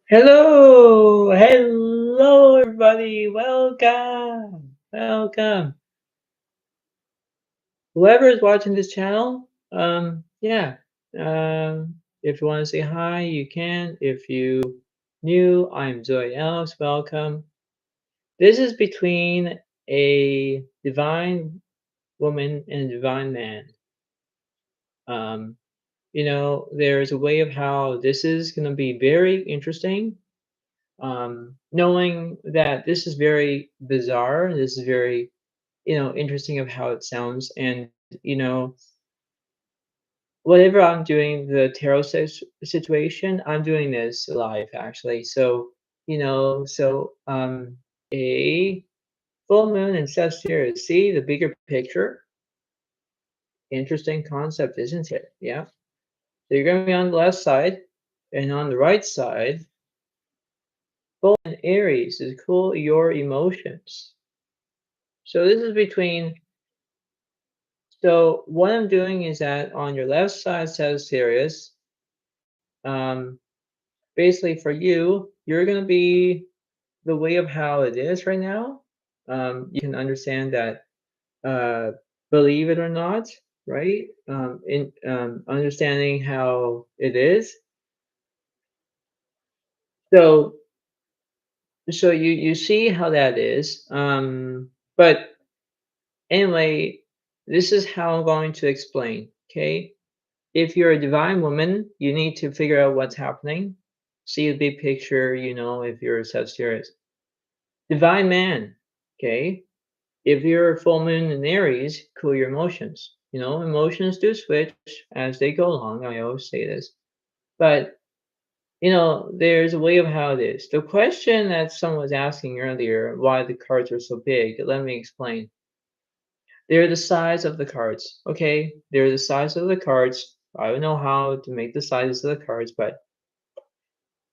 Hello, everybody. Welcome. Whoever is watching this channel, yeah. If you want to say hi, you can. If you new, I'm Zodiac. Welcome. This is between a divine woman and a divine man. Um, there's a way of how this is going to be very interesting. Knowing that this is very bizarre, this is very, interesting of how it sounds. And, you know, whatever I'm doing, the tarot situation, I'm doing this live actually. So, a full moon in Sagittarius, see the bigger picture? Interesting concept, isn't it? Yeah. So you're going to be on the left side, and on the right side, full in Aries is cool your emotions. So this is between. So what I'm doing is that on your left side Sagittarius, um, basically for you, you're gonna be the way of how it is right now. You can understand that, uh, believe it or not, right? In understanding how it is. So you see how that is. But anyway, this is how I'm going to explain. Okay. If you're a divine woman, you need to figure out what's happening. See the big picture, if you're a Sagittarius. Divine man, okay? If you're a full moon in Aries, cool your emotions. Emotions do switch as they go along. I always say this. But, there's a way of how it is. The question that someone was asking earlier, why the cards are so big, let me explain. They're the size of the cards, okay? They're the size of the cards. I don't know how to make the sizes of the cards, but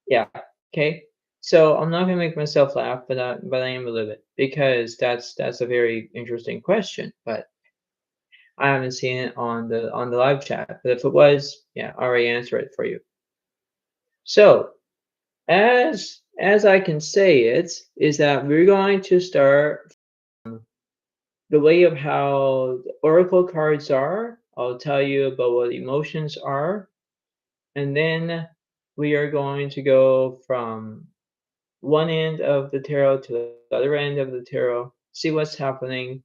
yeah, okay. So I'm not gonna make myself laugh, but I am a little bit because that's a very interesting question. But I haven't seen it on the live chat. But if it was, yeah, I already answered it for you. So as I can say it is that we're going to start the way of how the oracle cards are. I'll tell you about what emotions are, and then we are going to go from one end of the tarot to the other end of the tarot, see what's happening.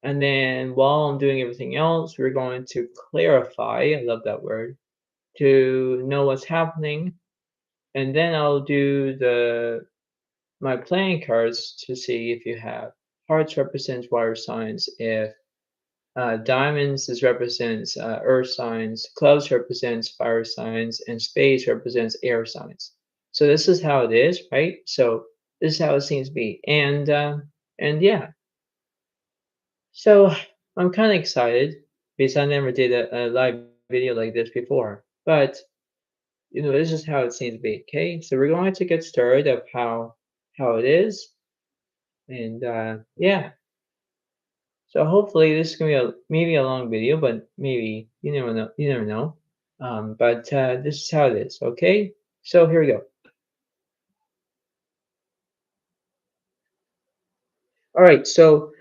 And then while I'm doing everything else, we're going to clarify, I love that word, to know what's happening. And then I'll do my playing cards to see if you have hearts represents water signs, if diamonds represents earth signs, clubs represents fire signs, and spades represents air signs. So this is how it is, right? So this is how it seems to be, and yeah. So I'm kind of excited because I never did a live video like this before, but this is how it seems to be. Okay, so we're going to get started of how it is, and yeah. So hopefully this is gonna be maybe a long video, but maybe you never know. You never know. But this is how it is. Okay. So here we go. All right. So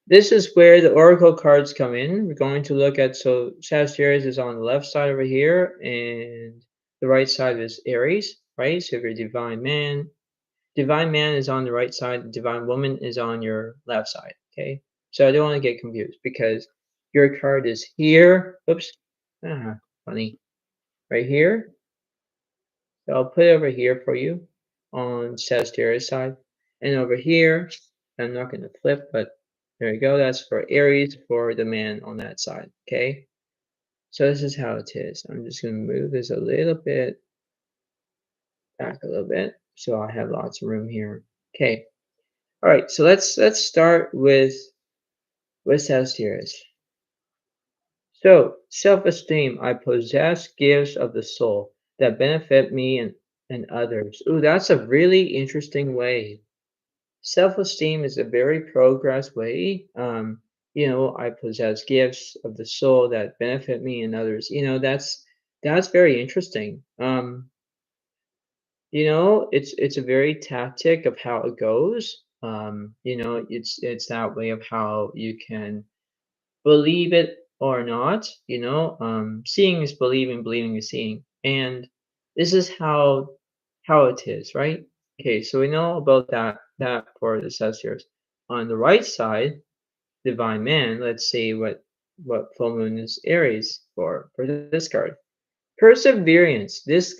this is where the oracle cards come in. We're going to look at, so Sagittarius is on the left side over here, and the right side is Aries, right? So if you're Divine Man is on the right side, Divine Woman is on your left side. Okay. So I don't want to get confused because your card is here. Oops. Funny. Right here. So I'll put it over here for you on Sagittarius side. And over here, I'm not going to flip, but there you go. That's for Aries for the man on that side. Okay. So this is how it is. I'm just going to move this a little bit back a little bit so I have lots of room here. Okay. All right. So let's start with Sagittarius. So self-esteem. I possess gifts of the soul that benefit me and others. Ooh, that's a really interesting way. Self-esteem is a very progress way. I possess gifts of the soul that benefit me and others. That's very interesting. It's a very tactic of how it goes. It's that way of how you can believe it or not. Seeing is believing, believing is seeing, and this is how it is, right? Okay, so we know about that for the Sagittarius. On the right side, Divine Man. Let's see what full moon is Aries for this card. Perseverance. This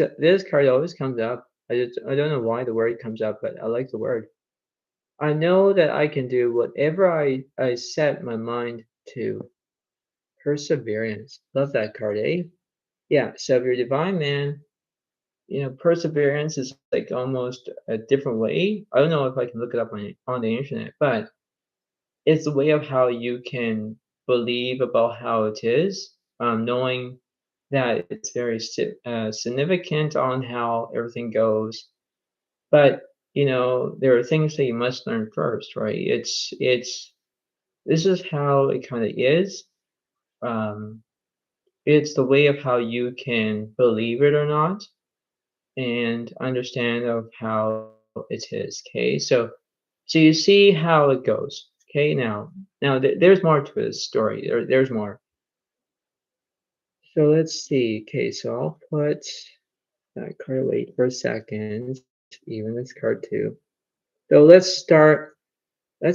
card always comes up. I don't know why the word comes up, but I like the word. I know that I can do whatever I set my mind to. Perseverance. Love that card, eh? Yeah. So if you're a divine man, perseverance is like almost a different way. I don't know if I can look it up on the internet, but it's a way of how you can believe about how it is, knowing that it's very significant on how everything goes. But there are things that you must learn first, right? It's this is how it kind of is. Um, it's the way of how you can believe it or not, and understand of how it is. Okay, so you see how it goes. Okay, now there's more to this story. There's more. So let's see. Okay, so I'll put that card away for a second. Even this card too. So Let's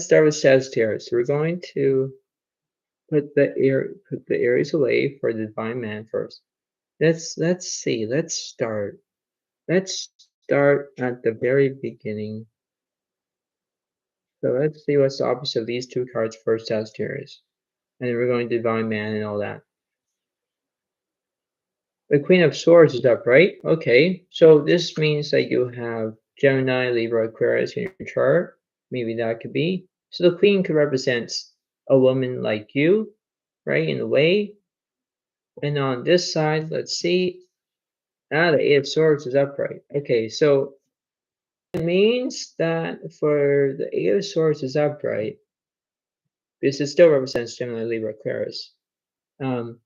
start with Sagittarius. So we're going to put the Aries away for the Divine Man first. Let's see. Let's start at the very beginning. So let's see what's the opposite of these two cards for Sagittarius. And then we're going to Divine Man and all that. The Queen of Swords is up, right? Okay, so this means that you have Gemini, Libra, Aquarius in your chart. Maybe that could be. So the Queen could represent a woman like you, right, in a way. And on this side, let's see. The Eight of Swords is upright. Okay, so it means that for the Eight of Swords is upright, this is still represents Gemini, Libra, Aquarius. Um,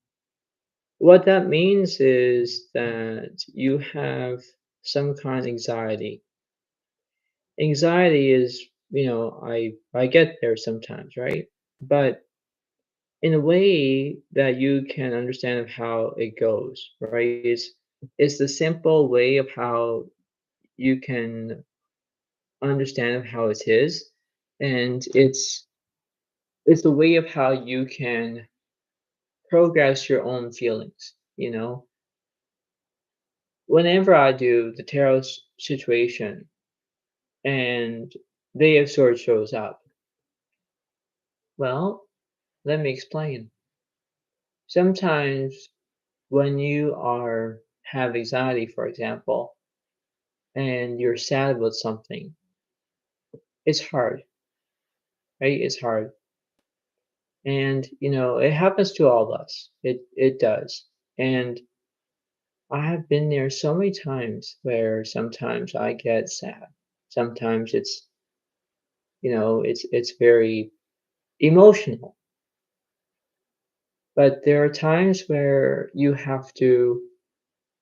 what that means is that you have some kind of anxiety. Anxiety is, I get there sometimes, right? But in a way that you can understand of how it goes, right? It's the simple way of how you can understand of how it is, and it's the way of how you can progress your own feelings. Whenever I do the tarot situation and the Eight of Swords shows up, well, let me explain. Sometimes when you have anxiety, for example, and you're sad with something, it's hard, right? It's hard. And it happens to all of us. It does. And I have been there so many times where sometimes I get sad. Sometimes it's very emotional. But there are times where you have to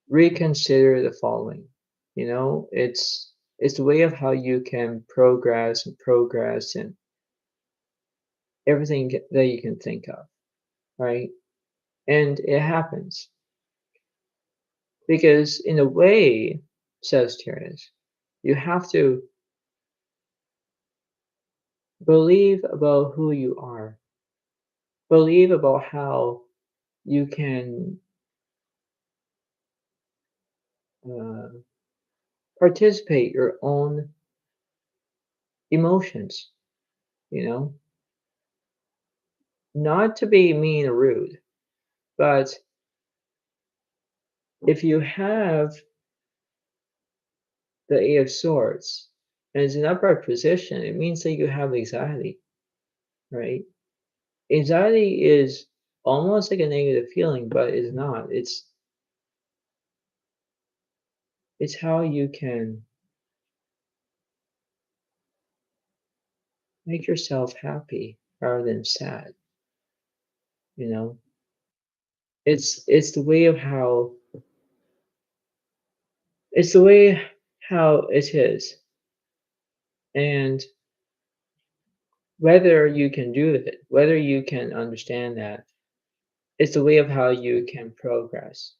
reconsider the following. It's the way of how you can progress and everything that you can think of, right? And it happens because in a way, says Terence, you have to believe about who you are, believe about how you can uh, participate your own emotions, you know, not to be mean or rude, but if you have the Eight of Swords and it's an upright position, it means that you have anxiety, right? Anxiety is almost like a negative feeling, but it's not. It's how you can make yourself happy rather than sad, you know? It's the way of how it's the way how it is, and whether you can do it, whether you can understand that, it's a way of how you can progress,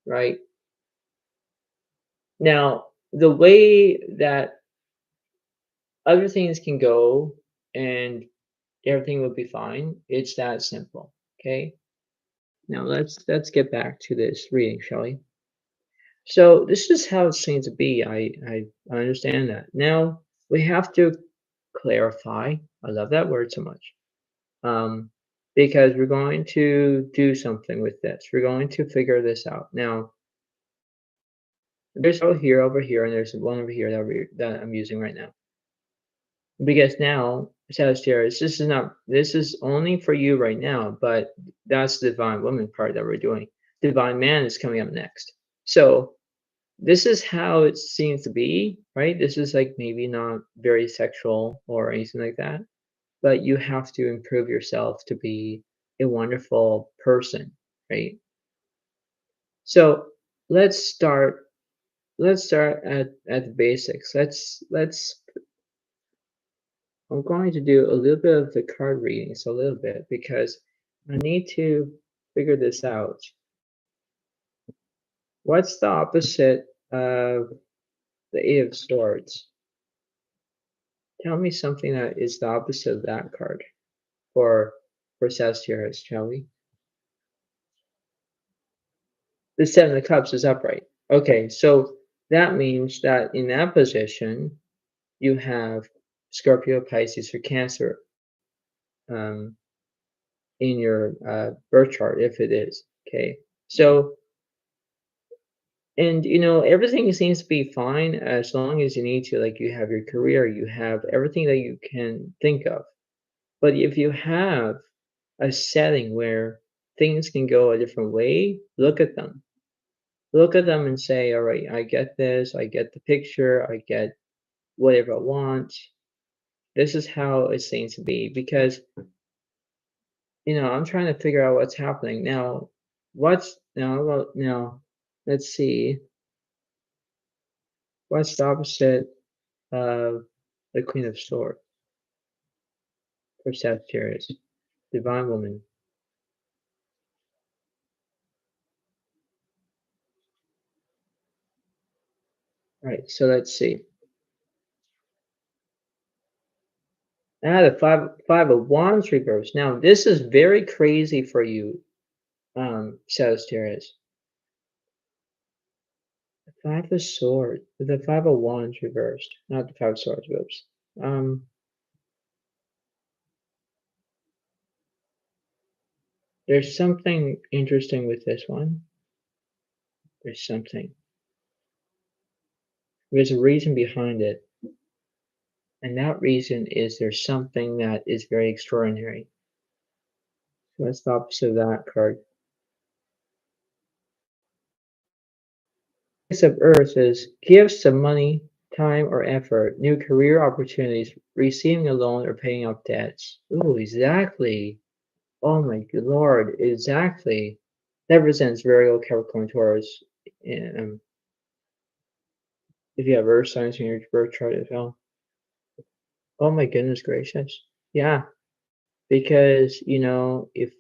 right? Now, the way that other things can go and everything will be fine, it's that simple. Okay. Now let's get back to this reading, shall we? So this is how it seems to be. I understand that. Now we have to clarify. I love that word so much. Um, because we're going to do something with this. We're going to figure this out. Now, there's over here, and there's one over here that I'm using right now. Because now, Sagittarius, this is only for you right now, but that's the Divine Woman part that we're doing. Divine Man is coming up next. So this is how it seems to be, right? This is like maybe not very sexual or anything like that, but you have to improve yourself to be a wonderful person, right? So let's start at the basics. Let's I'm going to do a little bit of the card readings a little bit because I need to figure this out. What's the opposite of the Eight of Swords? Tell me something that is the opposite of that card for Sagittarius, shall we? The Seven of Cups is upright. Okay, so that means that in that position, you have Scorpio, Pisces, or Cancer um, in your birth chart, if it is. Okay, so and everything seems to be fine as long as you need to, like you have your career, you have everything that you can think of. But if you have a setting where things can go a different way, look at them. Look at them and say, all right, I get this, I get the picture, I get whatever I want. This is how it seems to be because, I'm trying to figure out what's happening. Now, let's see, what's the opposite of the Queen of Swords for Sagittarius? Divine Woman. All right, so let's see. The five of Wands reversed. Now, this is very crazy for you, Sagittarius. The Five of Swords, the Five of Wands reversed, not the Five of Swords. Whoops. There's something interesting with this one. There's something. There's a reason behind it, and that reason is there's something that is very extraordinary. So that's the opposite of that card. Ace of Earth is gifts of money, time, or effort, new career opportunities, receiving a loan, or paying off debts. Ooh, exactly. Oh my good lord, exactly. That represents Virgo, Capricorn, Taurus. Um, if you have Earth signs in your birth chart as well. Oh my goodness gracious. Yeah, because if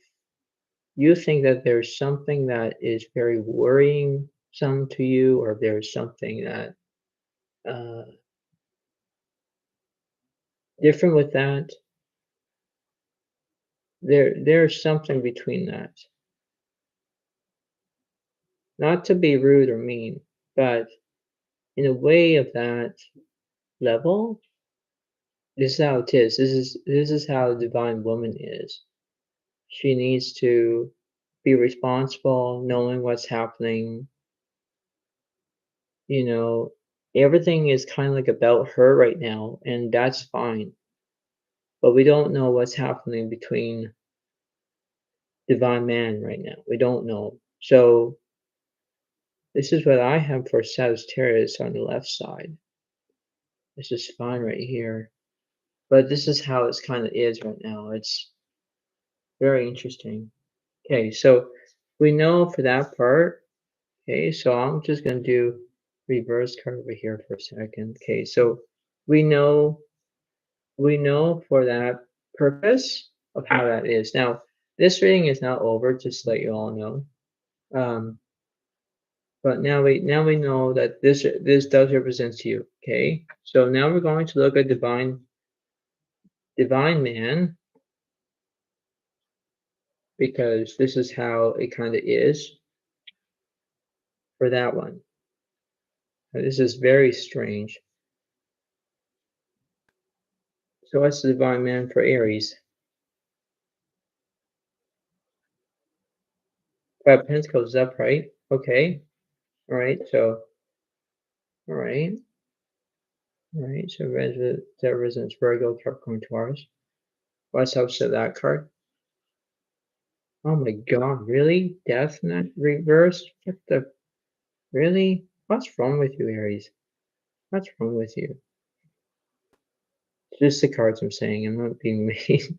you think that there's something that is very worrying some to you, or there's something that uh, different with that, there's something between that. Not to be rude or mean, but in a way of that level, this is how it is. This is how the divine woman is. She needs to be responsible, knowing what's happening. You know, everything is kind of like about her right now, and that's fine. But we don't know what's happening between Divine Man right now. We don't know. So this is what I have for Sagittarius on the left side. This is fine right here. But this is how it's kind of is right now. It's very interesting. Okay, so we know for that part. Okay, so I'm just going to do reverse card over here for a second. Okay, so we know for that purpose of how that is. Now, this reading is not over, just to let you all know. But now we know that this does represent you. Okay, so now we're going to look at Devine Man, because this is how it kind of is for that one. This is very strange. So what's the Devine Man for Aries? Five of Pentacles is up, right? Okay. All right. So, all right. All right. So that represents Virgo, Capricorn, Taurus. What's opposite that card? Oh my God! Really? Death in that reverse? What the? Really? What's wrong with you, Aries? What's wrong with you? Just the cards I'm saying. I'm not being mean.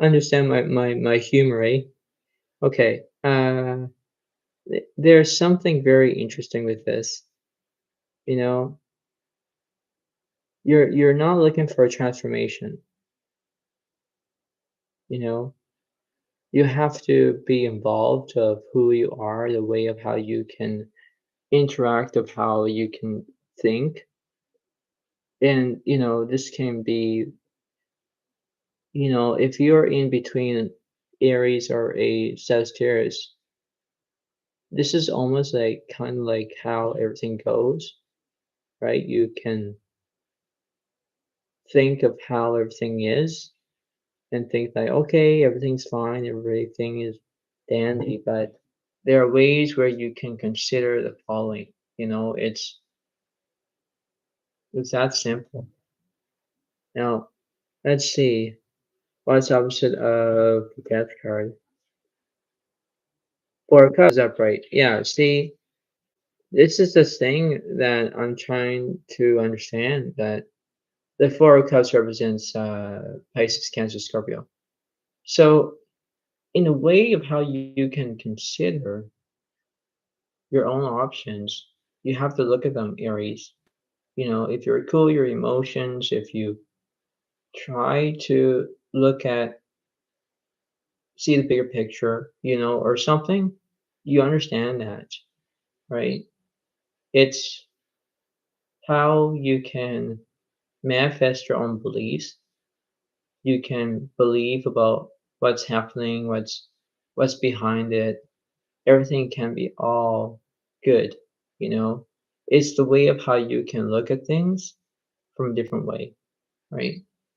Understand my humor, eh? Okay. There's something very interesting with this. You know, you're not looking for a transformation. You know, you have to be involved of who you are, the way of how you can interact, of how you can think. And, this can be, if you're in between Aries or a Sagittarius, this is almost like kind of like how everything goes, right? You can think of how everything is and think like, okay, everything's fine, everything is dandy, but there are ways where you can consider the following. It's that simple. Now, let's see. What's opposite of the death card? Four of Cups is upright. Yeah, see, this is the thing that I'm trying to understand, that the Four of Cups represents Pisces, Cancer, Scorpio. So, in a way of how you can consider your own options, you have to look at them, Aries. If you cool your emotions, if you try to look at, see the bigger picture, or something, you understand that, right? It's how you can manifest your own beliefs. You can believe about what's happening, what's behind it. Everything can be all good, you know. It's the way of how you can look at things from a different way, right?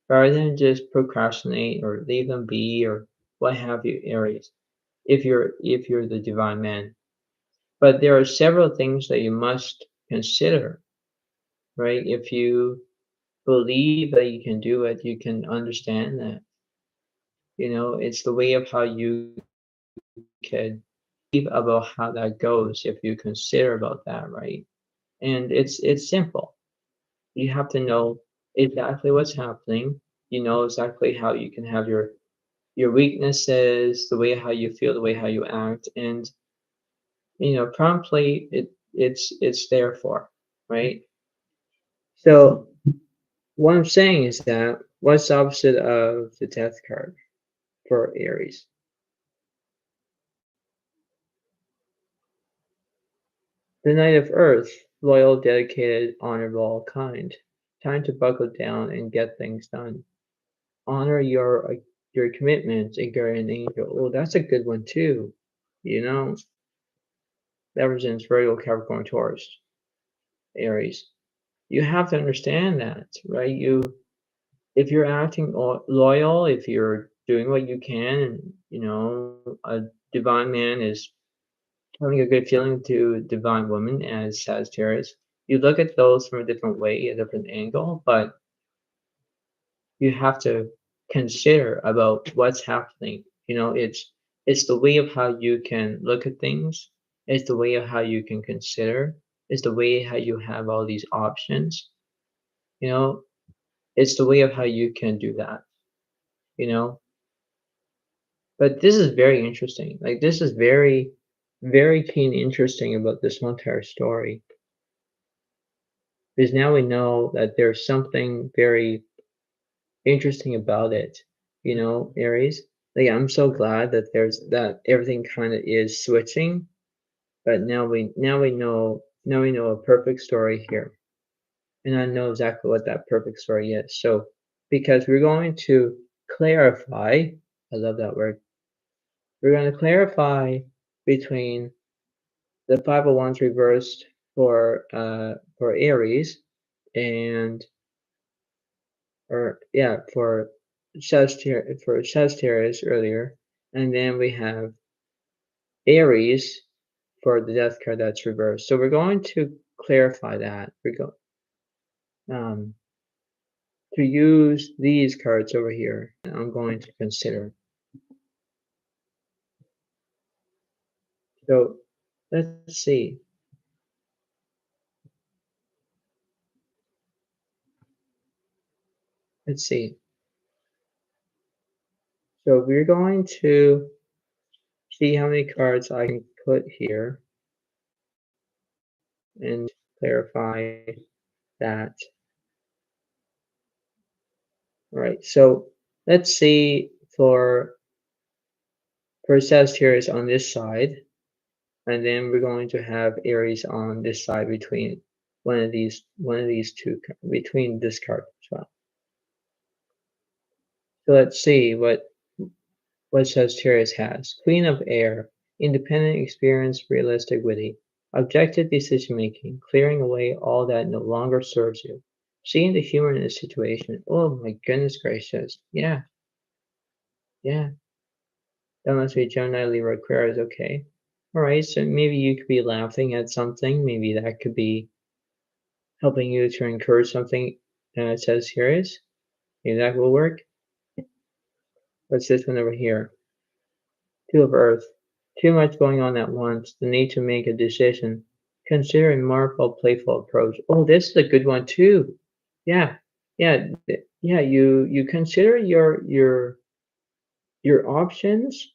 Rather than just procrastinate or leave them be or what have you, Aries, if you're the divine man. But there are several things that you must consider, right? If you believe that you can do it, you can understand that. It's the way of how you can believe about how that goes if you consider about that, right? And it's simple. You have to know exactly what's happening. You know exactly how you can have your weaknesses, the way how you feel, the way how you act, and promptly it's there for, right? So what I'm saying is that what's the opposite of the death card for Aries? The Knight of Earth, loyal, dedicated, honorable, kind. Time to buckle down and get things done. Honor your commitments and guardian angel. Oh, that's a good one too. You know, that represents Virgo, Capricorn, Taurus, Aries. You have to understand that, right? If you're acting loyal, if you're doing what you can, and a divine man is having a good feeling to Devine Woman as Sagittarius, you look at those from a different way, a different angle, but you have to consider about what's happening. It's the way of how you can look at things. It's the way of how you can consider. It's the way how you have all these options. You know, it's the way of how you can do that. You know, but this is very interesting. Like this is very, very keen interesting about this whole entire story is now we know that there's something very interesting about it, you know, Aries. Like I'm so glad that there's that everything kind of is switching, but now we know a perfect story here. And I know exactly what that perfect story is. So because we're going to clarify, I love that word. We're going to clarify between the 501s reversed for Aries and or yeah for Sagittarius earlier, and then we have Aries for the death card that's reversed. So we're going to clarify that. We're going um, to use these cards over here. I'm going to consider. So let's see. Let's see. So we're going to see how many cards I can put here and clarify that. All right. So let's see for Sagittarius on this side, and then we're going to have Aries on this side between one of these two between this card as well. So let's see what Sagittarius has. Queen of Air, independent, experienced, realistic, witty, objective decision making, clearing away all that no longer serves you, seeing the humor in a situation. Oh my goodness gracious! Yeah, yeah. That must be Gemini, Libra, Aquarius. Okay. All right. So maybe you could be laughing at something. Maybe that could be helping you to encourage something says serious. Maybe that will work. What's this one over here? Two of Earth. Too much going on at once. The need to make a decision. Consider a more playful approach. Oh, this is a good one too. Yeah, yeah, yeah. You consider your options.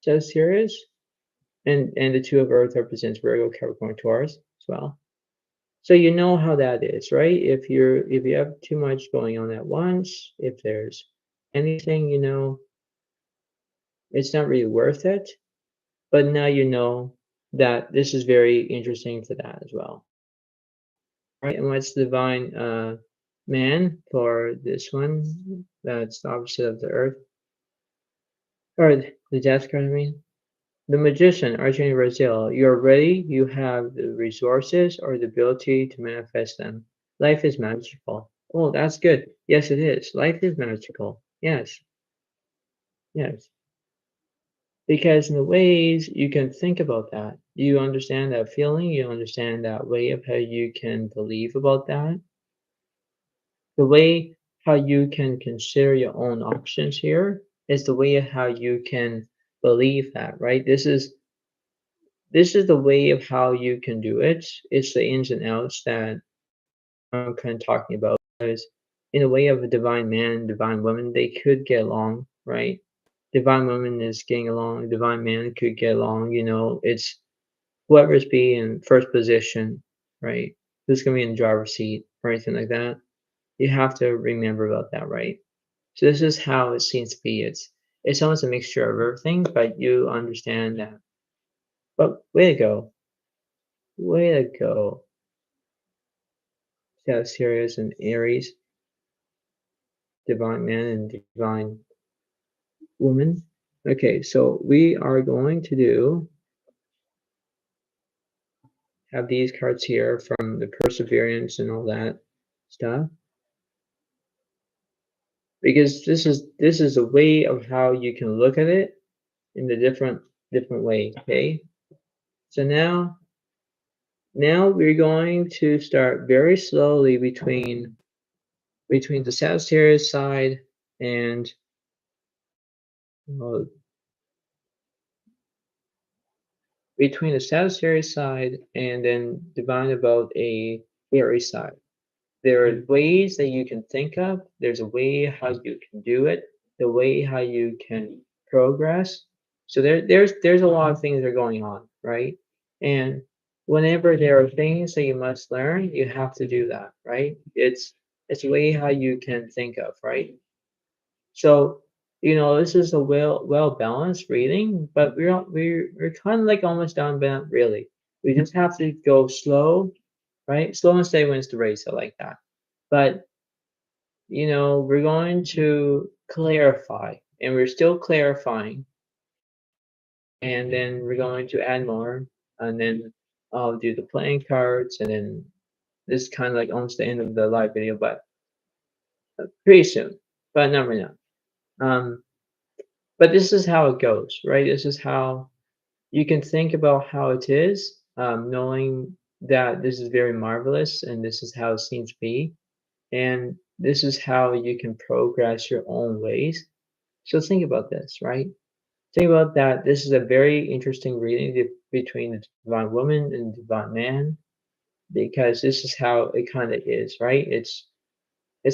Says serious. And the two of Earth represents Virgo, Capricorn, Taurus as well. So you know how that is, right? If you have too much going on at once, if there's anything, you know, it's not really worth it. But now you know that this is very interesting for that as well. Right? And what's Divine Man for this one? That's the opposite of the Earth. Or the Death card, I mean. The Magician, Argentine Brazil. You're ready, you have the resources or the ability to manifest them. Life is magical. Oh, that's good. Yes, it is. Life is magical. Yes, yes. Because in the ways you can think about that, you understand that feeling, you understand that way of how you can believe about that, the way how you can consider your own options here is the way of how you can believe that, right? This is the way of how you can do it. It's the ins and outs that I'm kind of talking about. Because in the way of a divine man, divine woman, they could get along, right? Divine woman is getting along, divine man could get along, you know, it's whoever's be in first position, right? Who's gonna be in the driver's seat or anything like that. You have to remember about that, right? So this is how it seems to be. It's almost a mixture of everything, but you understand that. But way to go. Way to go. Sagittarius and Aries, divine man and divine woman. Okay, so we are going to have these cards here from the perseverance and all that stuff. Because this is a way of how you can look at it in the different way. Okay. So now we're going to start very slowly between the Sagittarius side and well, between the Sagittarius side and then divine about a Aries side. There are ways that you can think of. There's a way how you can do it. The way how you can progress. So there's a lot of things that are going on, right? And whenever there are things that you must learn, you have to do that, right? It's a way how you can think of, right? So, this is a well balanced reading, but we're kind of like almost done, but not really. We just have to go slow, right? Slow and steady wins the race. I like that. But we're going to clarify, and we're still clarifying, and then we're going to add more, and then I'll do the playing cards, and then this is kind of like almost the end of the live video, but pretty soon, but not right now. But this is how it goes, right? This is how you can think about how it is, knowing that this is very marvelous and this is how it seems to be, and this is how you can progress your own ways. So think about this, right? Think about that. This is a very interesting reading between the Divine Woman and Divine Man, because this is how it kind of is, right? It's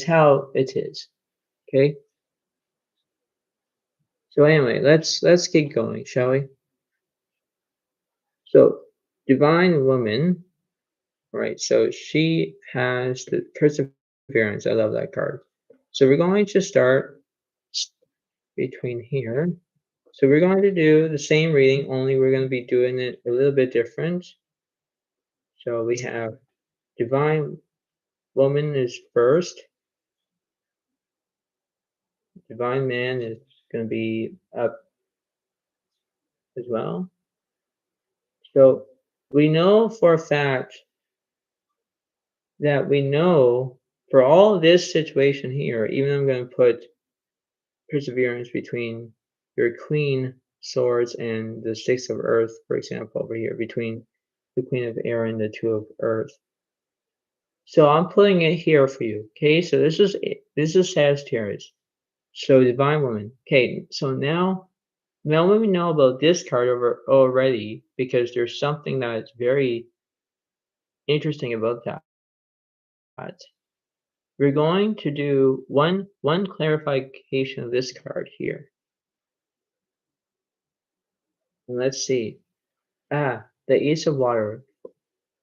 how it is. Okay. So anyway, let's keep going, shall we? So Divine Woman, right? So she has the perseverance. I love that card. So we're going to start between here. So we're going to do the same reading, only we're going to be doing it a little bit different. So we have Divine Woman is first. Divine Man is going to be up as well. So we know for a fact that we know for all this situation here, even I'm going to put perseverance between your Queen Swords and the Six of Earth, for example, over here, between the Queen of Air and the Two of Earth. So I'm putting it here for you. Okay, so this is Sagittarius. So Divine Woman. Okay, so now let me know about this card over already, because there's something that is very interesting about that. We're going to do one clarification of this card here. Let's see. The Ace of Water.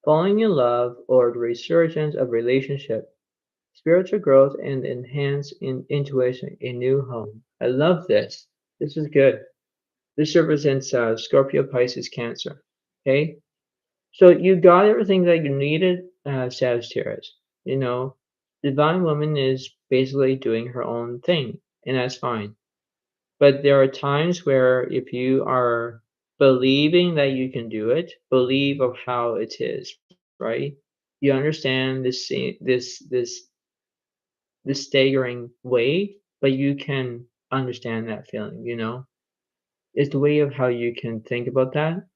Falling in love or the resurgence of relationship, spiritual growth and enhance intuition, a new home. I love this. This is good. This represents Scorpio, Pisces, Cancer. Okay, so you got everything that you needed, Sagittarius. Divine Woman is basically doing her own thing, and that's fine. But there are times where if you are believing that you can do it, believe of how it is, right? You understand this staggering way, but you can understand that feeling. It's the way of how you can think about that.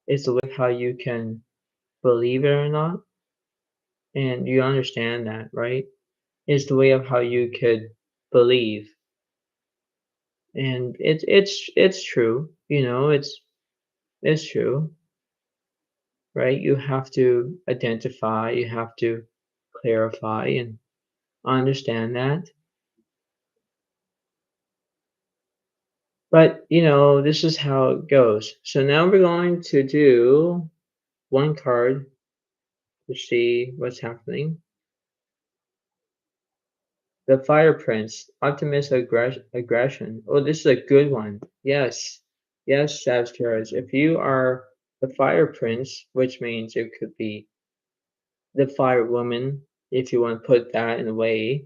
It's the way of how you can believe it or not, and you understand that, right? It's the way of how you could believe, and it's true. It's true, right? You have to identify, you have to clarify and understand that. But this is how it goes. So now we're going to do one card to see what's happening. The Fire Prince, Optimist Aggression. Oh, this is a good one. Yes. Yes, Sagittarius. If you are the Fire Prince, which means it could be the Fire Woman, if you want to put that in a way.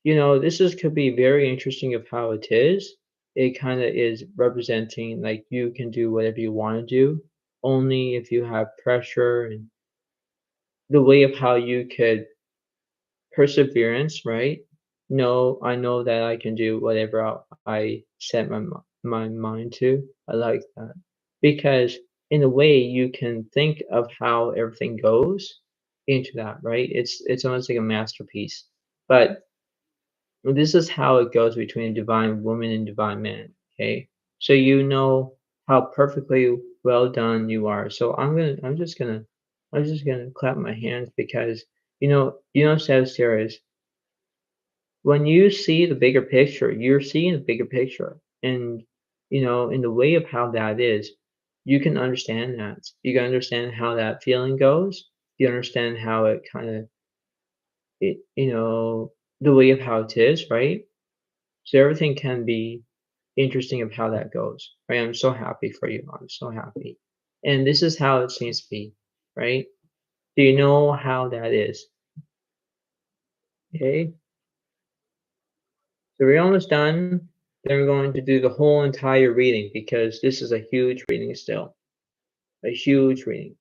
This could be very interesting of how it is. It kind of is representing like you can do whatever you want to do, only if you have pressure, and the way of how you could perseverance, right? No, I know that I can do whatever I set my mind to. I like that because in a way you can think of how everything goes into that, right? It's almost like a masterpiece. But this is how it goes between Divine Woman and Divine Man. Okay, so you know how perfectly well done you are. So I'm just gonna clap my hands because Sagittarius. when you see the bigger picture, you're seeing the bigger picture. And, in the way of how that is, you can understand that. You can understand how that feeling goes. You understand how it kind of, the way of how it is, right? So everything can be interesting of how that goes, right? I'm so happy for you. I'm so happy. And this is how it seems to be, right? Do you know how that is? Okay. So we're almost done. Then we're going to do the whole entire reading because this is a huge reading still. A huge reading.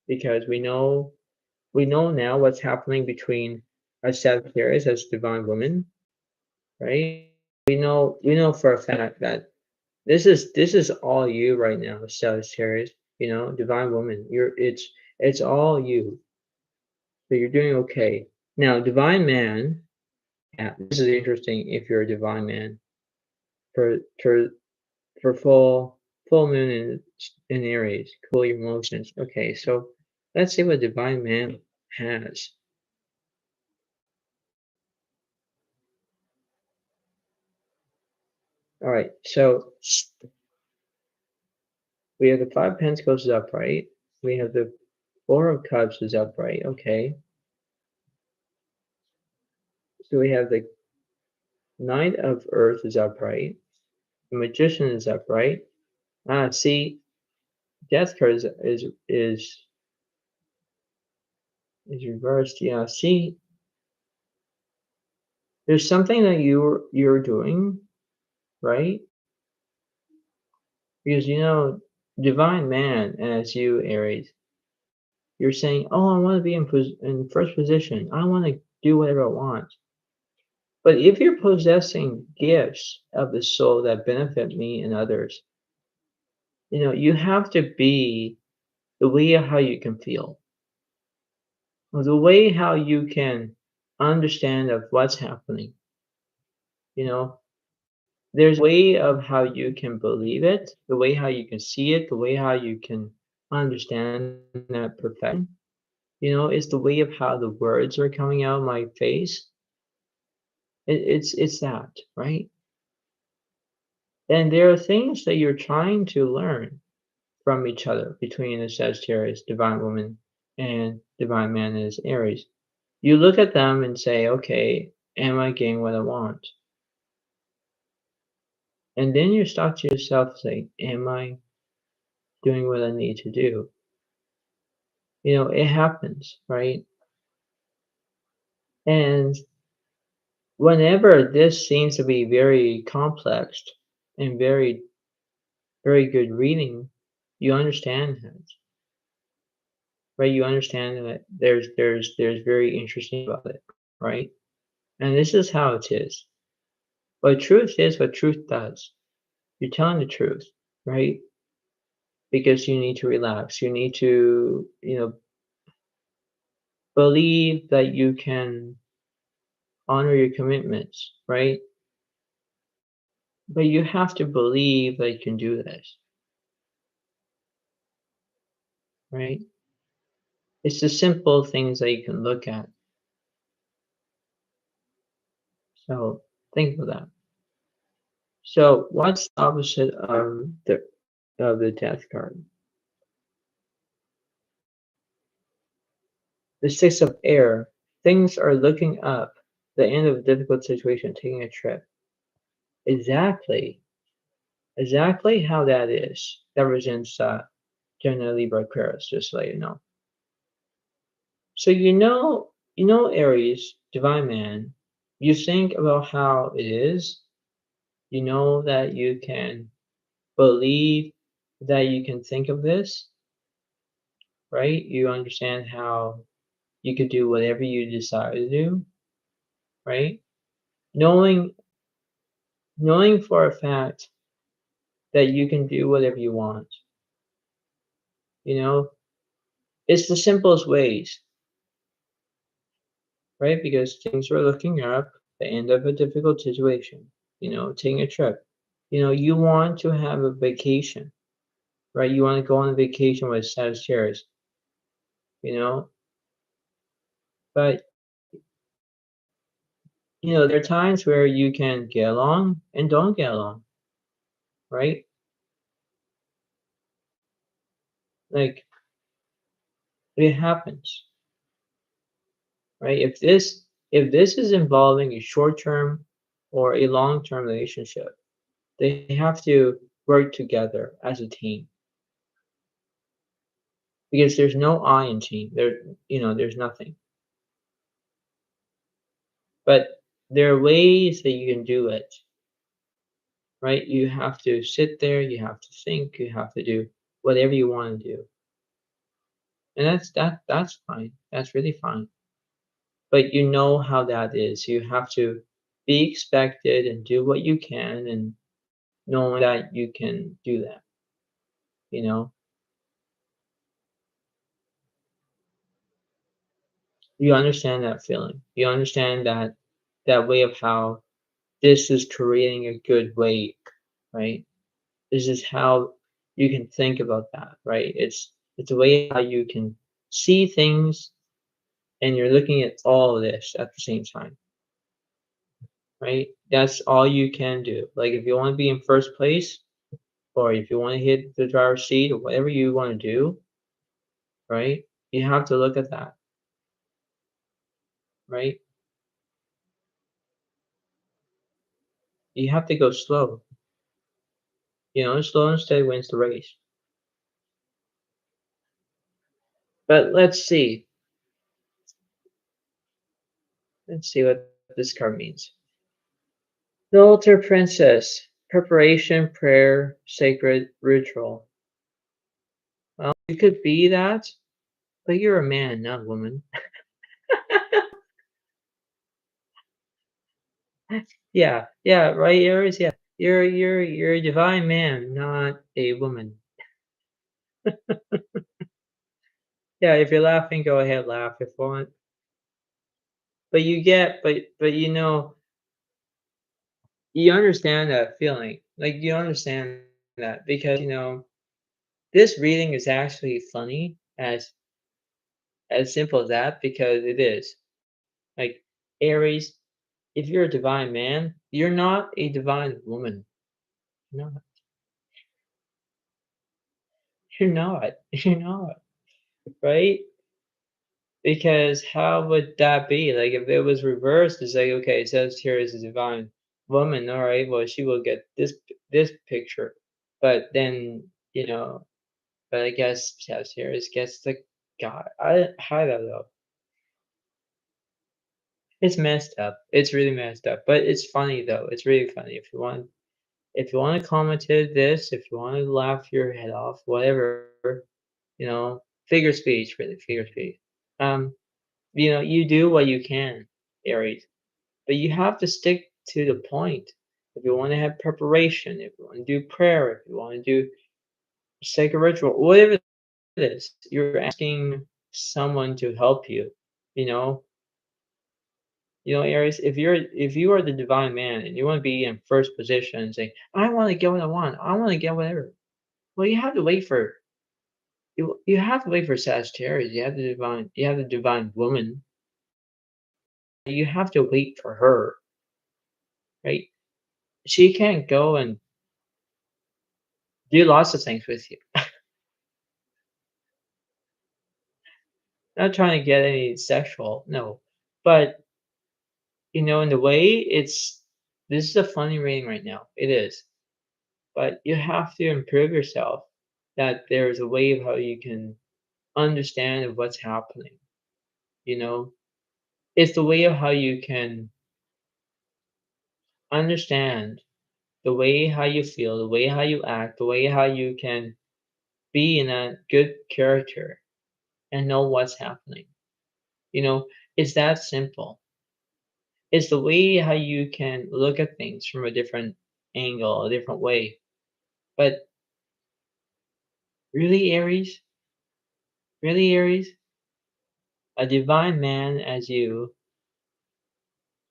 Because we know now what's happening between a Sagittarius as divine woman, right? We know for a fact that this is all you right now, Sagittarius, divine woman. It's all you. So you're doing okay. Now, divine man, yeah, this is interesting if you're a divine man. For for full moon in Aries, cool your emotions. Okay, so let's see what Divine Man has. All right, so we have the Five of Pentacles is upright. We have the Four of Cups is upright. Okay, so we have the Knight of Earth is upright. The Magician is upright. Ah, see, Death card is reversed. Yeah, see, there's something that you're doing right because divine man as you Aries, you're saying, oh, I want to be in first position, I want to do whatever I want. But if you're possessing gifts of the soul that benefit me and others, you have to be the way how you can feel, or the way how you can understand of what's happening. you know there's a way of how you can believe it, the way how you can see it, the way how you can understand that perfection. It's the way of how the words are coming out of my face. It's that, right? And there are things that you're trying to learn from each other between the Sagittarius, Divine Woman, and Divine Man is Aries. You look at them and say, okay, am I getting what I want? And then you stop to yourself saying, am I doing what I need to do? It happens, right? And whenever this seems to be very complex and very, very good reading, you understand that, right? You understand that there's very interesting about it, right? And this is how it is. What truth is, what truth does. You're telling the truth, right? Because you need to relax. You need to, believe that you can honor your commitments, right? But you have to believe that you can do this, right? It's the simple things that you can look at. So think of that. So what's the opposite of the death card? The Six of Air. Things are looking up. The end of a difficult situation, taking a trip. Exactly. Exactly how that is. That represents Gemini, Libra, Aquarius, just to let you know. So Aries, Divine Man, you think about how it is. You know that you can believe that you can think of this, right? You understand how you can do whatever you desire to do, right? Knowing knowing for a fact that you can do whatever you want, you know, it's the simplest ways, right? Because things are looking up, the end of a difficult situation, taking a trip. You want to have a vacation, right? You want to go on a vacation with Sagittarius, you know, but there are times where you can get along and don't get along, right? Like, it happens, right? If this is involving a short-term or a long-term relationship, they have to work together as a team because there's no I in team. There's nothing. But there are ways that you can do it, right? You have to sit there, you have to think, you have to do whatever you want to do. And that's fine. That's really fine. But you know how that is. You have to be expected and do what you can and knowing that you can do that, you know? You understand that feeling. You understand that way of how this is creating a good wake, right? This is how you can think about that, right? It's a way how you can see things and you're looking at all of this at the same time, right? That's all you can do. Like if you want to be in first place or if you want to hit the driver's seat or whatever you want to do, right? You have to look at that, right? You have to go slow. Slow and steady wins the race. But let's see. Let's see what this card means. The Altar Princess. Preparation, prayer, sacred ritual. Well, you could be that, but you're a man, not a woman. Yeah, yeah, right, Aries. Yeah, you're a divine man, not a woman. Yeah, if you're laughing, go ahead, laugh if you want. But you understand that feeling. Like you understand that because this reading is actually funny as simple as that because it is. Like Aries, if you're a divine man, you're not a divine woman. No, you're not. You're not, right? Because how would that be? Like if it was reversed, it's like okay, it says here is a divine woman. All right, well she will get this picture, but then but I guess Sagittarius gets the guy. I don't know. It's messed up. It's really messed up, but it's funny though. It's really funny. If you want to comment to this, if you want to laugh your head off, whatever, figure speech, really, figure speech. Um, you do what you can, Aries, but you have to stick to the point. If you want to have preparation, if you want to do prayer, if you want to do sacred ritual, whatever it is, you're asking someone to help you. You know, Aries, if you are the divine man and you want to be in first position and say, I want to get what I want, I want to get whatever. Well, you have to wait for Sagittarius. You have the divine woman. You have to wait for her, right? She can't go and do lots of things with you. Not trying to get any sexual, no. But in the way this is a funny reading right now. It is. But you have to improve yourself that there's a way of how you can understand what's happening. You know? It's the way of how you can understand the way how you feel, the way how you act, the way how you can be in a good character and know what's happening. You know, it's that simple. It's the way how you can look at things from a different angle, a different way. But really, Aries, a divine man as you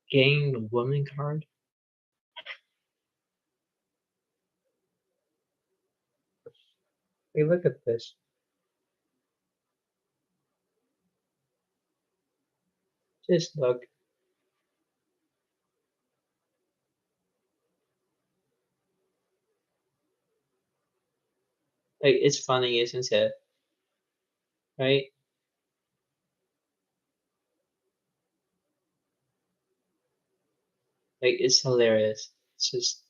getting the woman card. Hey, look at this. Just look. Like, it's funny, isn't it? Right? Like, it's hilarious. It's just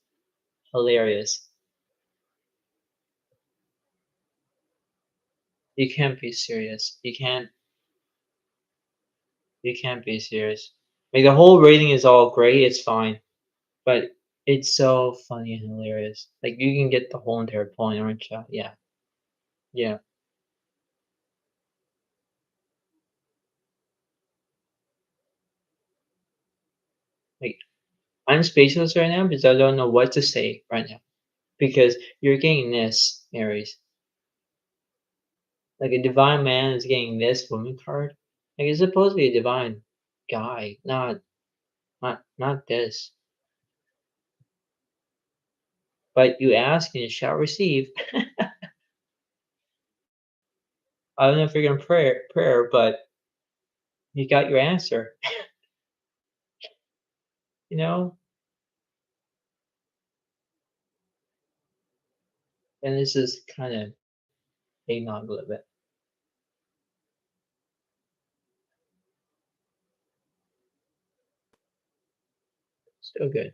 hilarious. You can't be serious. You can't be serious. Like, the whole rating is all great, it's fine, but it's so funny and hilarious. Like, you can get the whole entire point, aren't you? Yeah, yeah. Like, I'm speechless right now because I don't know what to say right now. Because you're getting this, Aries. Like, a divine man is getting this woman card. Like, it's supposed to be a divine guy, not this. But you ask and you shall receive. I don't know if you're gonna prayer, but you got your answer. You know? And this is kind of eggnog a little bit. Still good.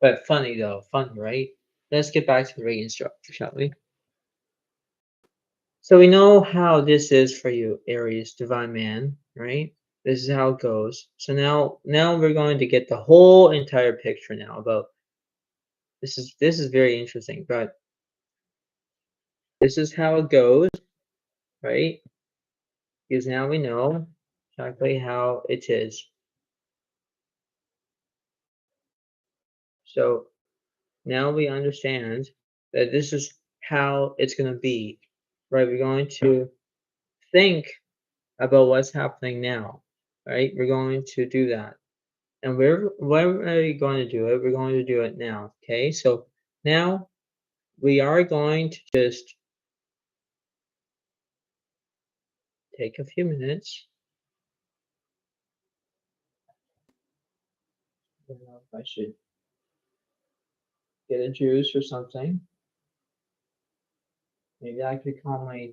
But funny though, funny, right? Let's get back to the reading structure, shall we? So we know how this is for you, Aries, divine man, right? This is how it goes. So now we're going to get the whole entire picture now about this is very interesting, but this is how it goes, right? Because now we know exactly how it is. So now we understand that this is how it's going to be, right? We're going to think about what's happening now, right? We're going to do that. And when are we going to do it? We're going to do it now, okay? So now we are going to just take a few minutes. I don't know if I should get a juice or something. Maybe I could calm my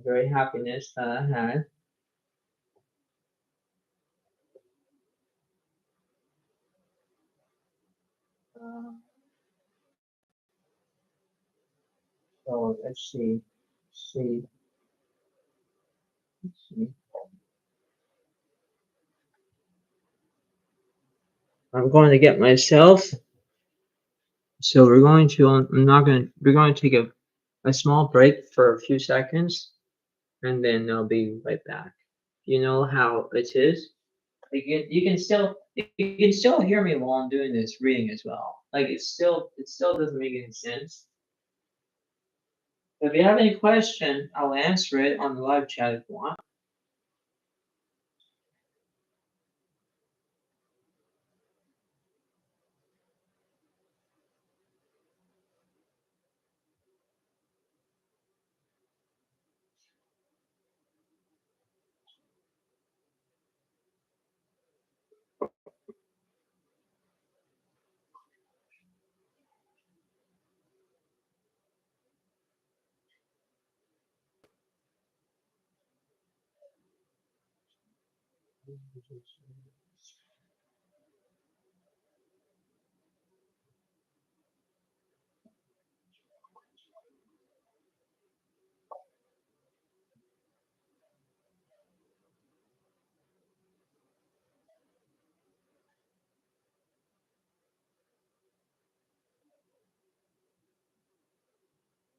very happiness that I had. Uh, so let's see. See. Let's see. I'm going to get myself. So we're going to. I'm not going to. We're going to take a small break for a few seconds, and then I'll be right back. You know how it is. Like, you can still hear me while I'm doing this reading as well. Like, it still doesn't make any sense. But if you have any question, I'll answer it on the live chat if you want.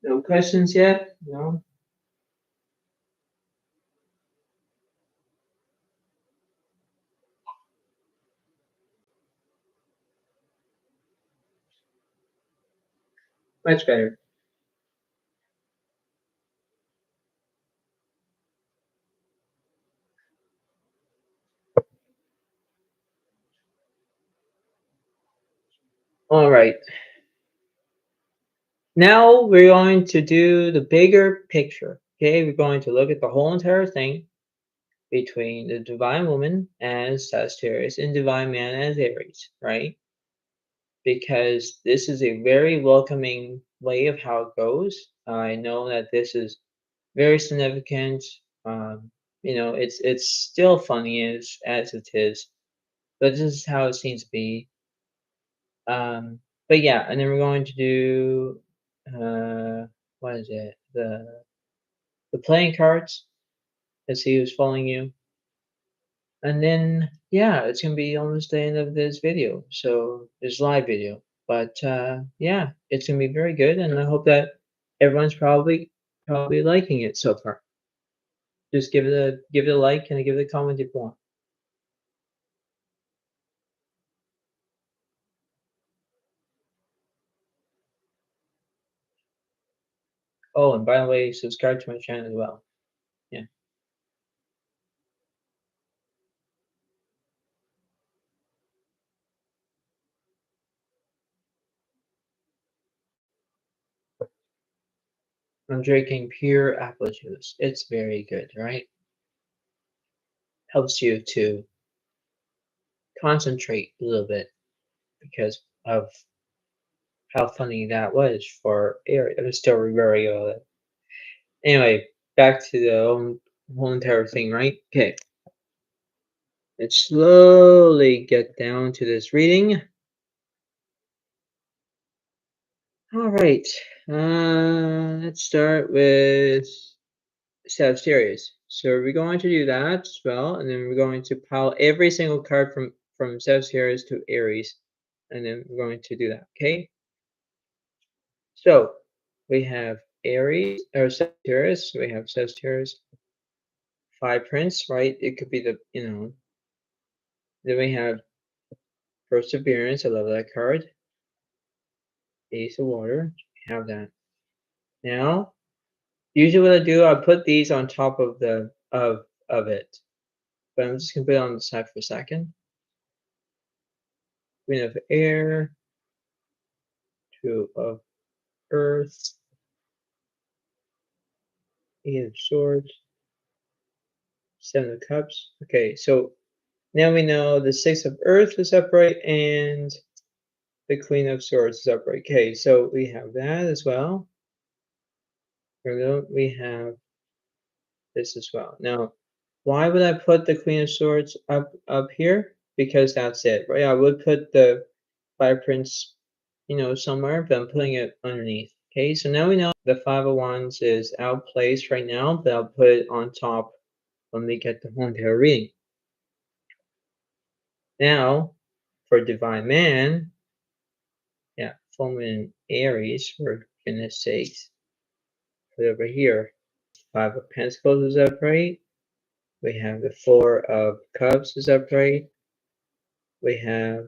No questions yet? No? Much better. All right. Now we're going to do the bigger picture. Okay, we're going to look at the whole entire thing. between the Divine Woman as Sagittarius and Devine Man as Aries, right? Because this is a very welcoming way of how it goes. I know that this is very significant. Um, it's still funny as it is, but this is how it seems to be. But yeah, and then we're going to do what is it? The playing cards. Let's see who's following you. And then yeah, it's gonna be almost the end of this video. So this live video. But yeah, it's gonna be very good, and I hope that everyone's probably liking it so far. Just give it a like and give it a comment if you want. Oh, and by the way, subscribe to my channel as well. Yeah. I'm drinking pure apple juice. It's very good, right? Helps you to concentrate a little bit because of how funny that was for Aries. I was still very anyway, back to the whole entire thing, right? Okay. Let's slowly get down to this reading. All right. Let's start with Sagittarius. So we're going to do that as well, and then we're going to pile every single card from Sagittarius to Aries, and then we're going to do that. Okay. So we have Aries or Sagittarius. We have Sagittarius, Five Prince, right? It could be Then we have Perseverance. I love that card. Ace of Water. We have that. Now, usually what I do, I put these on top of of it, but I'm just gonna put it on the side for a second. Queen of Air, Two of Earth, Eight of Swords, Seven of Cups. Okay, so now we know the Six of Earth is upright and the Queen of Swords is upright. Okay, so we have that as well. We have this as well. Now, why would I put the Queen of Swords up here? Because that's it, right? I would put the Five Prince, somewhere, but I'm putting it underneath. Okay, so now we know the Five of Wands is outplaced right now, but I'll put it on top when we get the whole entire reading. Now, for Divine Man, yeah, full moon Aries, for goodness sakes, put it over here. Five of Pentacles is upright. We have the Four of Cups is upright. We have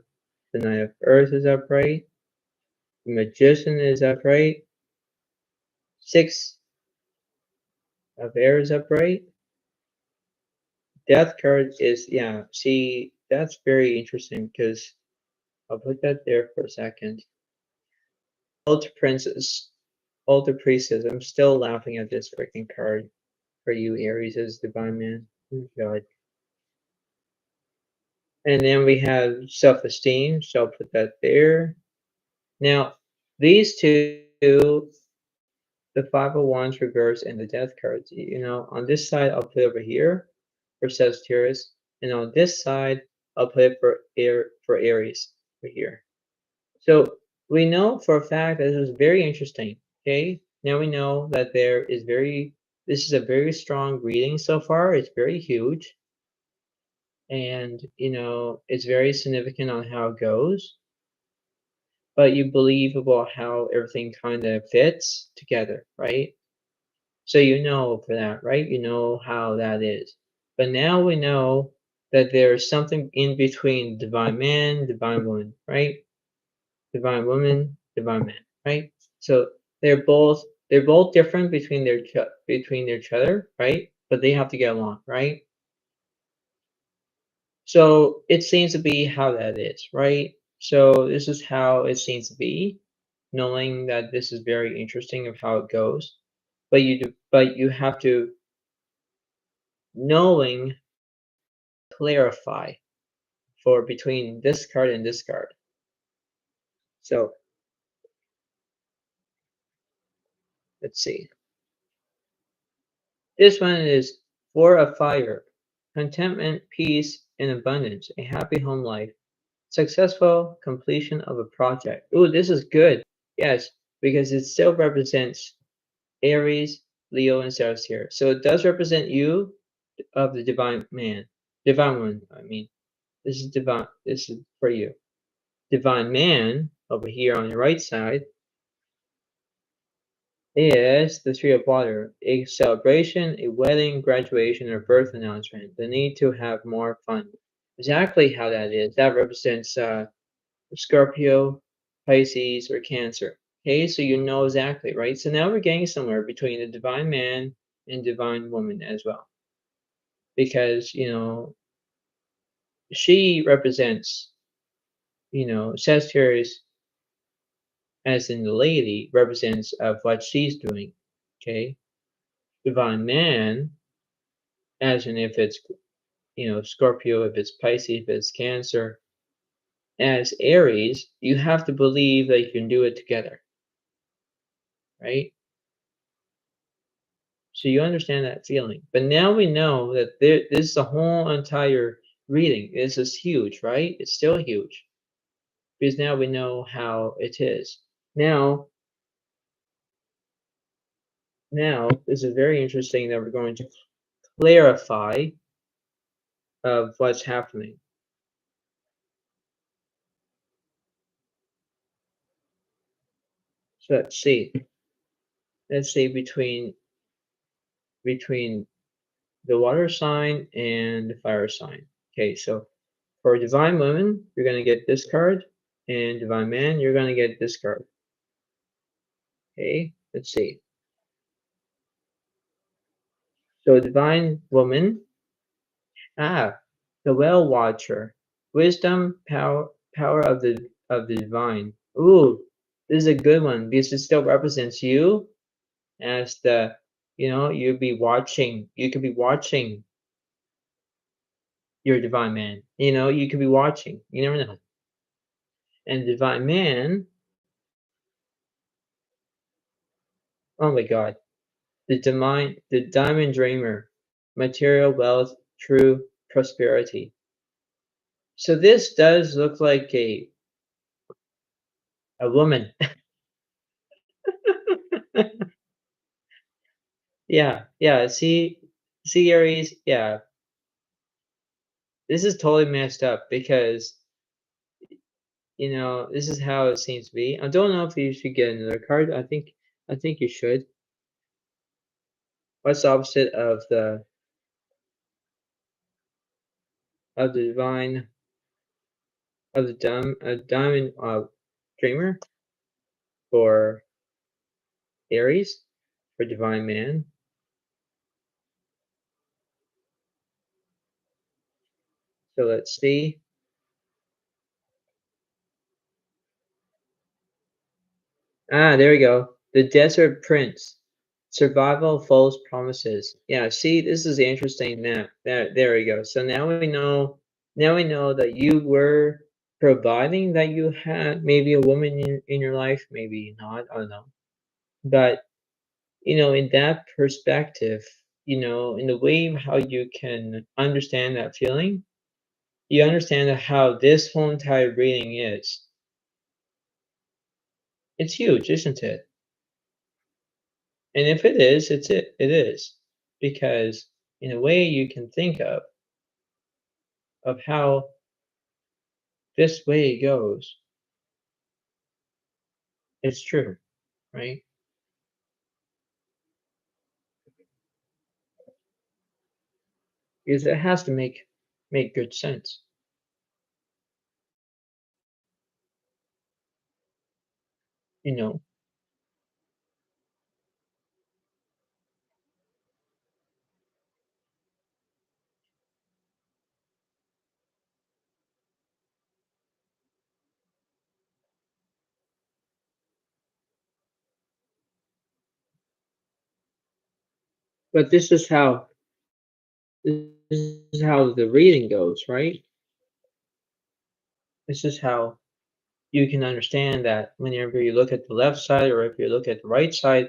the Knight of Earth is upright. The Magician is upright. Six of Air is upright. Death card is, yeah, see, that's very interesting because I'll put that there for a second. Altar Princess, Altar Priestess. I'm still laughing at this freaking card for you, Aries, as Divine Man. Oh, God. And then we have self-esteem, so I'll put that there. Now, these two, the Five of Wands reverse and the Death cards, on this side, I'll put over here for Sagittarius, and on this side, I'll put it for Aries over here. So we know for a fact that this is very interesting. Okay, now we know that this is a very strong reading so far. It's very huge, and it's very significant on how it goes. But you believe about how everything kind of fits together, right? So you know for that, right? You know how that is. But now we know that there's something in between Divine Man, Divine Woman, right? Divine Woman, Divine Man, right? So they're both different between each other, right? But they have to get along, right? So it seems to be how that is, right? So this is how it seems to be, knowing that this is very interesting of how it goes. But you have to knowing clarify for between this card and this card. So let's see. This one is Four of Fire. Contentment, peace, and abundance. A happy home life. Successful completion of a project. Ooh, this is good. Yes, because it still represents Aries, Leo, and Sagittarius. So it does represent you of the Divine Man. Divine Woman, I mean. This is divine. This is for you. Divine Man, over here on the right side, is the Three of Water. A celebration, a wedding, graduation, or birth announcement. The need to have more fun. Exactly how that is. That represents Scorpio, Pisces, or Cancer. Okay, so you know exactly, right? So now we're getting somewhere between the Divine Man and Divine Woman as well. Because, she represents, Sagittarius, as in the lady, represents of what she's doing. Okay, Divine Man, as in if it's, Scorpio, if it's Pisces, if it's Cancer. As Aries, you have to believe that you can do it together, right? So you understand that feeling. But now we know that this is a whole entire reading. This is huge, right? It's still huge because now we know how it is. Now this is very interesting that we're going to clarify of what's happening. So let's see. Let's see between the water sign and the fire sign. Okay, so for Divine Woman, you're going to get this card, and Divine Man, you're going to get this card. Okay, let's see. So Divine Woman, the Well Watcher, wisdom, power of the divine. Ooh, this is a good one because it still represents you as the, you'd be watching. You could be watching your Divine Man. You could be watching. You never know. And Divine Man, oh my God, the Diamond Dreamer, material wealth, true prosperity. So this does look like a woman. Yeah. See, Aries, yeah. This is totally messed up because, this is how it seems to be. I don't know if you should get another card. I think you should. What's the opposite of the divine of the diamond dreamer for Aries for Divine Man? So let's see. There we go. The Desert Prince. Survival false promises. Yeah, see, this is interesting now. There we go. So now we know that you were providing, that you had maybe a woman in your life, maybe not, I don't know. But in that perspective, in the way how you can understand that feeling, you understand how this whole entire reading is. It's huge, isn't it? And if it is, it is. Because in a way you can think of how this way goes, it's true, right? Because it has to make good sense, you know. But this this is how the reading goes, right? This is how you can understand that whenever you look at the left side or if you look at the right side,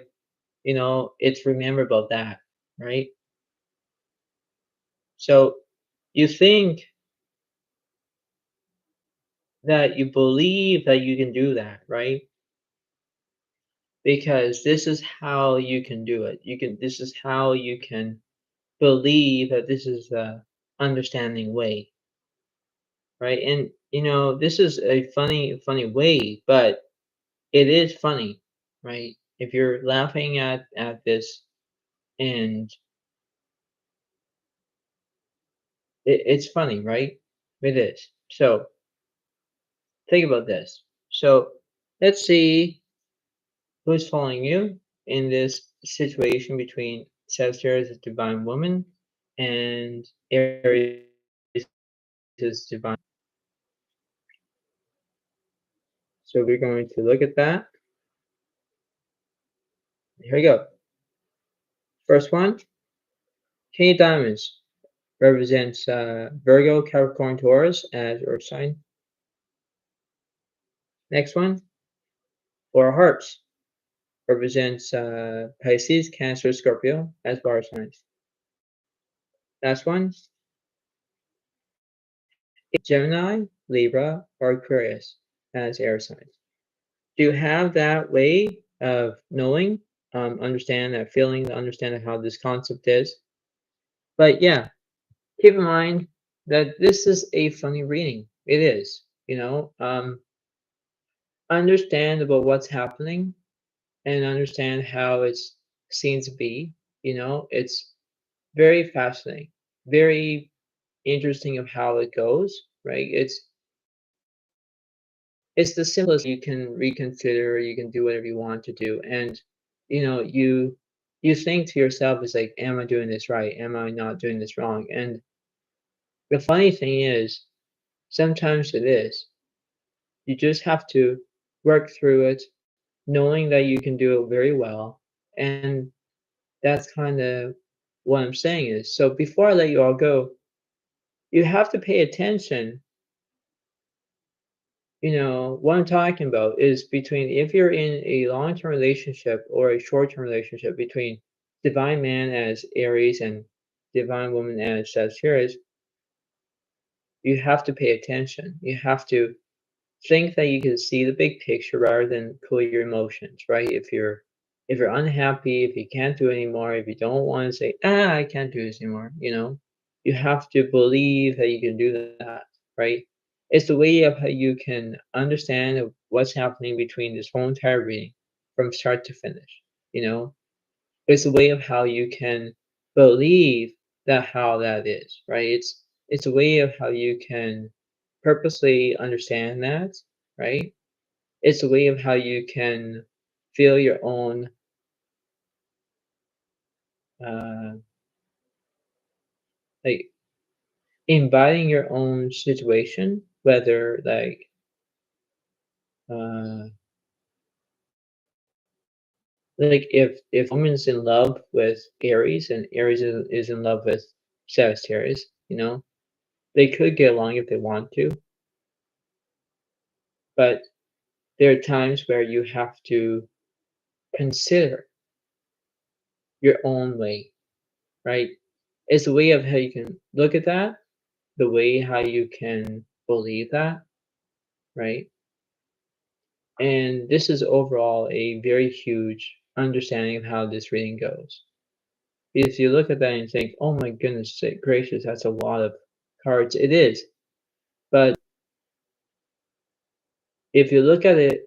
it's remember about that, right? So you think that you believe that you can do that, right? Because this is how you can do it. This is how you can believe that this is the understanding way, right? And this is a funny way, but it is funny, right? If you're laughing at this, and it's funny, right? It is. So think about this. So let's see who's following you in this situation between Sagittarius as Divine Woman and Aries as Divine. So we're going to look at that. Here we go. First one, King of Diamonds represents Virgo, Capricorn, Taurus as Earth sign. Next one, Four of Hearts represents Pisces, Cancer, Scorpio as water signs. Last one, Gemini, Libra, or Aquarius as air signs. Do you have that way of knowing, understand that feeling, understand how this concept is? But yeah, keep in mind that this is a funny reading. It is, understand about what's happening and understand how it's seen to be. It's very fascinating, very interesting of how it goes, right? It's the simplest. You can reconsider, you can do whatever you want to do, and you think to yourself, it's like, am I doing this right? Am I not doing this wrong? And the funny thing is, sometimes it is. You just have to work through it, knowing that you can do it very well. And that's kind of what I'm saying is, so before I let you all go, you have to pay attention. What I'm talking about is between if you're in a long-term relationship or a short-term relationship between Divine Man as Aries and Divine Woman as Sagittarius, you have to pay attention. You have to think that you can see the big picture rather than cool your emotions, right? If you're unhappy, if you can't do it anymore, if you don't want to say, I can't do this anymore, you have to believe that you can do that, right? It's the way of how you can understand what's happening between this whole entire reading from start to finish, you know? It's a way of how you can believe that how that is, right? It's a way of how you can purposely understand that, right? It's a way of how you can feel your own uh like inviting your own situation, whether uh if a woman's in love with Aries and Aries is in love with Sagittarius, they could get along if they want to, but there are times where you have to consider your own way, right? It's a way of how you can look at that, the way how you can believe that, right? And this is overall a very huge understanding of how this reading goes. If you look at that and think, oh my goodness gracious, that's a lot of cards. It is. But if you look at it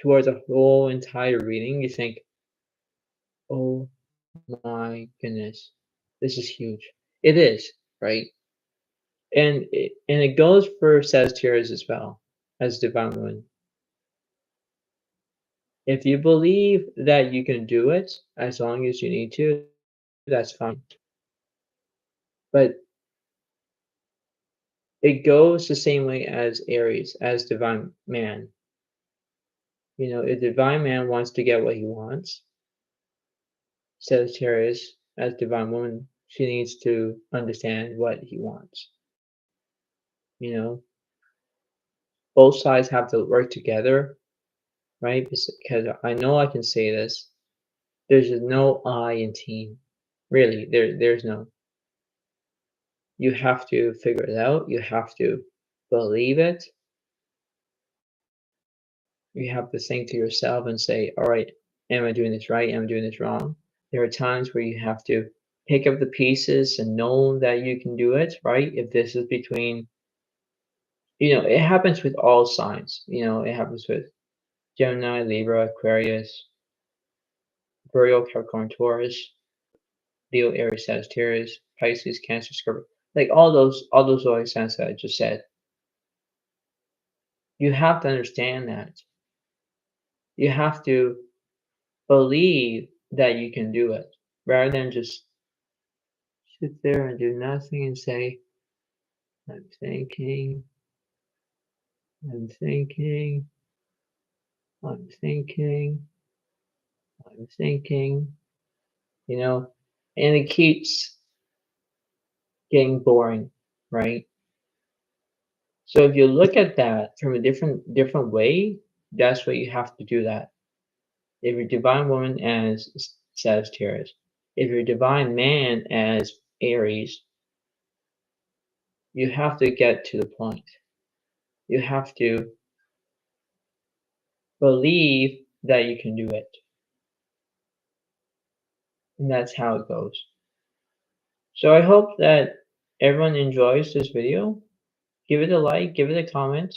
towards a whole entire reading, you think, oh my goodness, this is huge. It is, right? And it goes for Sagittarius as well as Divine Woman. If you believe that you can do it as long as you need to, that's fine. But it goes the same way as Aries, as Divine Man. If Divine Man wants to get what he wants, Sagittarius as Divine Woman She needs to understand what he wants. You know, both sides have to work together, right? Because I know I can say this. There's just no I in team. Really, there's no. You have to figure it out. You have to believe it. You have to think to yourself and say, all right, am I doing this right? Am I doing this wrong? There are times where you have to pick up the pieces and know that you can do it, right? If this is between, it happens with all signs. It happens with Gemini, Libra, Aquarius, Virgo, Capricorn, Taurus, Leo, Aries, Sagittarius, Pisces, Cancer, Scorpio, like all those zodiac signs that I just said. You have to understand that. You have to believe that you can do it rather than just sit there and do nothing and say, I'm thinking, I'm thinking, I'm thinking, I'm thinking, you know, and it keeps getting boring, right? So if you look at that from a different way, that's what you have to do that. If you're Divine Woman as Sagittarius, if you're Divine Man as Aries, you have to get to the point. You have to believe that you can do it. And that's how it goes. So I hope that everyone enjoys this video. Give it a like, give it a comment.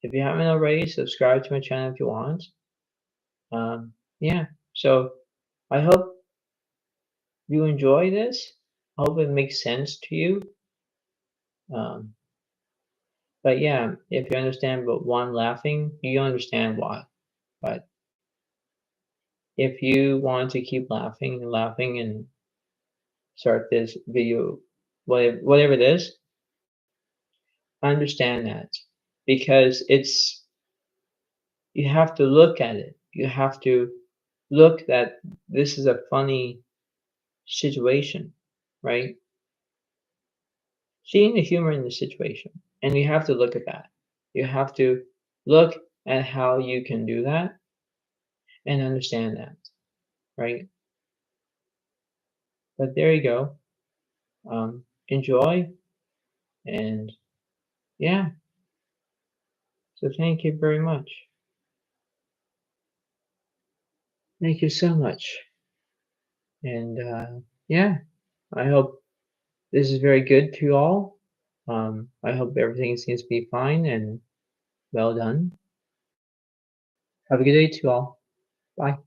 If you haven't already, subscribe to my channel if you want. Yeah, so I hope you enjoy this. I hope it makes sense to you. Um, but yeah, if you understand but one laughing, you understand why. But if you want to keep laughing and laughing and start this video, whatever it is, understand that because you have to look at it. You have to look that this is a funny situation, right? Seeing the humor in the situation. And you have to look at that. You have to look at how you can do that and understand that, right? But there you go. Enjoy and yeah. So thank you very much. Thank you so much. And yeah, I hope this is very good to you all. I hope everything seems to be fine and well done. Have a good day to you all. Bye.